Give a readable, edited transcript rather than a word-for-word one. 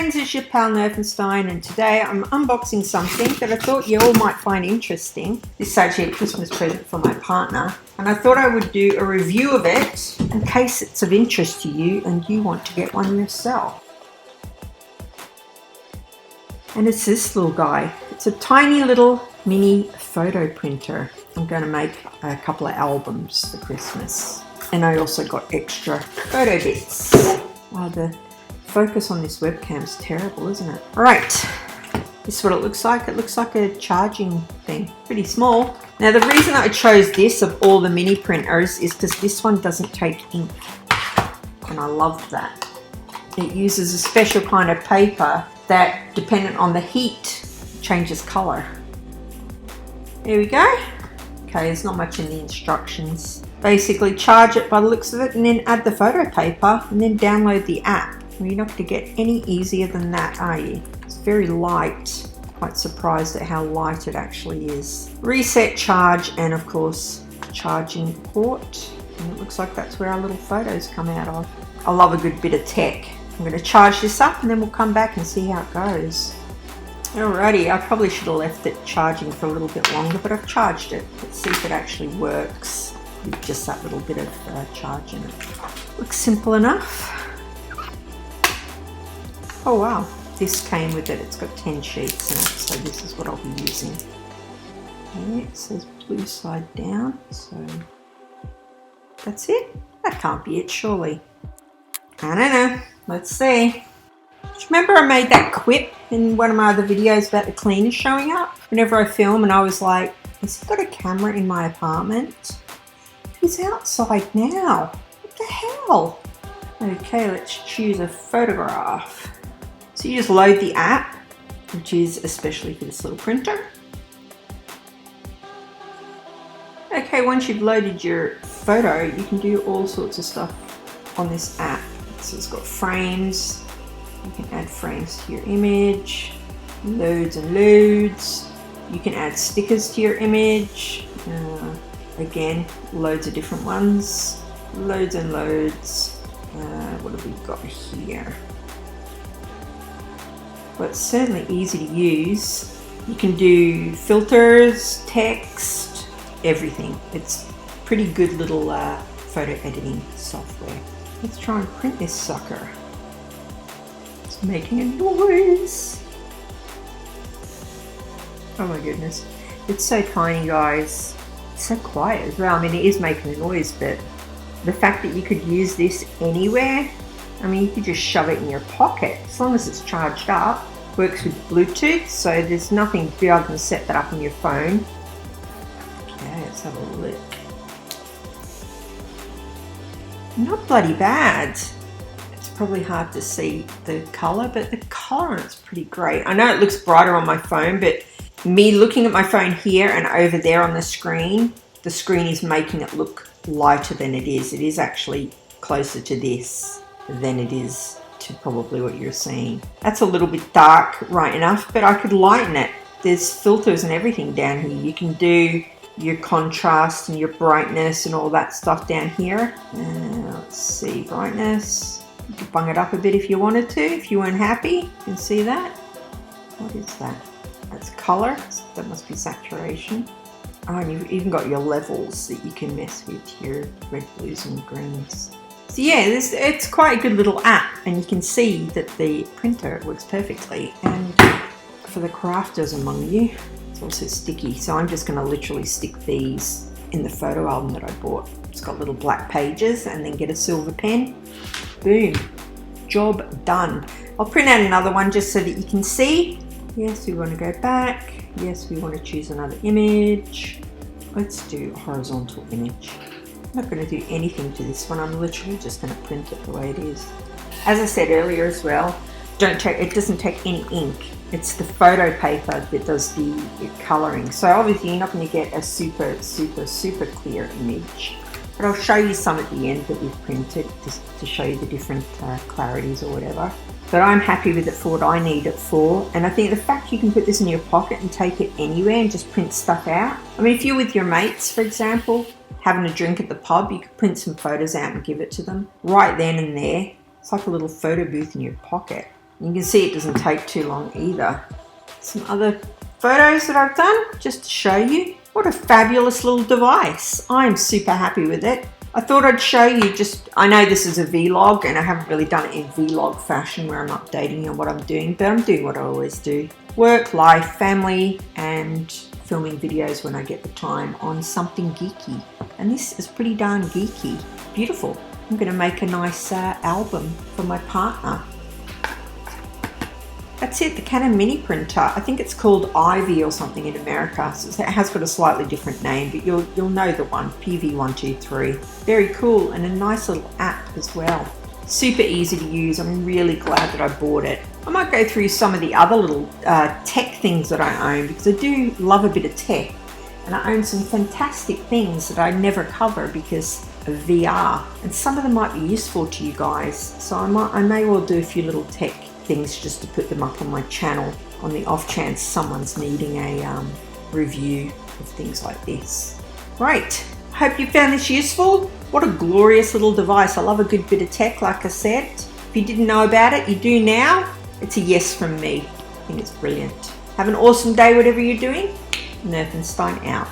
friends, it's your pal Nerfenstein, and today I'm unboxing something that I thought you all might find interesting. This is actually a Christmas present for my partner, and I thought I would do a review of it in case it's of interest to you and you want to get one yourself. And it's this little guy. It's a tiny little mini photo printer. I'm going to make a couple of albums for Christmas. And I also got extra photo bits. Oh, the focus on this webcam is terrible, isn't it? All right, this is what it looks like. It looks like a charging thing, pretty small. Now the reason I chose this of all the mini printers is because this one doesn't take ink, and I love that. It uses a special kind of paper that, dependent on the heat, changes color. There we go. Okay, there's not much in the instructions. Basically charge it by the looks of it, and then add the photo paper, and then download the app. Well, you're not going to get any easier than that, are you? It's very light. Quite surprised at how light it actually is. Reset, charge, and of course, charging port. And it looks like that's where our little photos come out of. I love a good bit of tech. I'm going to charge this up and then we'll come back and see how it goes. Alrighty, I probably should have left it charging for a little bit longer, but I've charged it. Let's see if it actually works with just that little bit of charge in it. Looks simple enough. Oh wow, this came with it. It's got 10 sheets in it, so this is what I'll be using. Okay, it says blue side down, so that's it. That can't be it, surely. I don't know. Let's see. Do you remember I made that quip in one of my other videos about the cleaners showing up? Whenever I film, and I was like, has he got a camera in my apartment? He's outside now. What the hell? Okay, let's choose a photograph. So you just load the app, which is especially for this little printer. Okay, once you've loaded your photo, you can do all sorts of stuff on this app. So it's got frames. You can add frames to your image, loads and loads. You can add stickers to your image. Again, loads of different ones. Loads and loads. What have we got here? Well, it's certainly easy to use. You can do filters, text, everything. It's pretty good little photo editing software. Let's try and print this sucker. It's making a noise. Oh my goodness. It's so tiny, guys. It's so quiet as well. I mean, it is making a noise, but the fact that you could use this anywhere, I mean, you could just shove it in your pocket as long as it's charged up. Works with Bluetooth, so there's nothing beyond than set that up on your phone. Okay, let's have a look. Not bloody bad. It's probably hard to see the color, but the color on it's pretty great. I know it looks brighter on my phone, but me looking at my phone here and over there on the screen is making it look lighter than it is. It is actually closer to this than it is to probably what you're seeing. That's a little bit dark right enough, but I could lighten it. There's filters and everything down here. You can do your contrast and your brightness and all that stuff down here. Let's see, brightness. You could bung it up a bit if you wanted to, if you weren't happy. You can see that. What is that? That's color. That must be saturation. Oh, and you've even got your levels that you can mess with here, red, blues and greens. So yeah, it's quite a good little app, and you can see that the printer works perfectly. And for the crafters among you, it's also sticky, so I'm just going to literally stick these in the photo album that I bought. It's got little black pages, and then get a silver pen. Boom. Job done. I'll print out another one just so that you can see. Yes, we want to go back. Yes, we want to choose another image. Let's do a horizontal image. I'm not going to do anything to this one. I'm literally just going to print it the way it is. As I said earlier as well, it doesn't take any ink. It's the photo paper that does the colouring. So obviously you're not going to get a super clear image. But I'll show you some at the end that we've printed just to show you the different clarities or whatever. But I'm happy with it for what I need it for. And I think the fact you can put this in your pocket and take it anywhere and just print stuff out. I mean, if you're with your mates, for example, having a drink at the pub, you could print some photos out and give it to them right then and there. It's like a little photo booth in your pocket. You can see it doesn't take too long either. Some other photos that I've done just to show you. What a fabulous little device. I'm super happy with it. I thought I'd show you I know this is a vlog and I haven't really done it in vlog fashion where I'm updating you on what I'm doing, but I'm doing what I always do. Work, life, family, and filming videos when I get the time on something geeky. And this is pretty darn geeky. Beautiful. I'm going to make a nice album for my partner. That's it, the Canon mini printer. I think it's called Ivy or something in America. So it has got a slightly different name, but you'll know the one, PV-123. Very cool, and a nice little app as well. Super easy to use. I'm really glad that I bought it. I might go through some of the other little tech things that I own, because I do love a bit of tech. And I own some fantastic things that I never cover because of VR. And some of them might be useful to you guys. So I may well do a few little tech things just to put them up on my channel on the off chance someone's needing a review of things like this. Right, hope you found this useful. What a glorious little device. I love a good bit of tech, like I said. If you didn't know about it, you do now. It's a yes from me. I think it's brilliant. Have an awesome day, whatever you're doing. Nerfenstein out.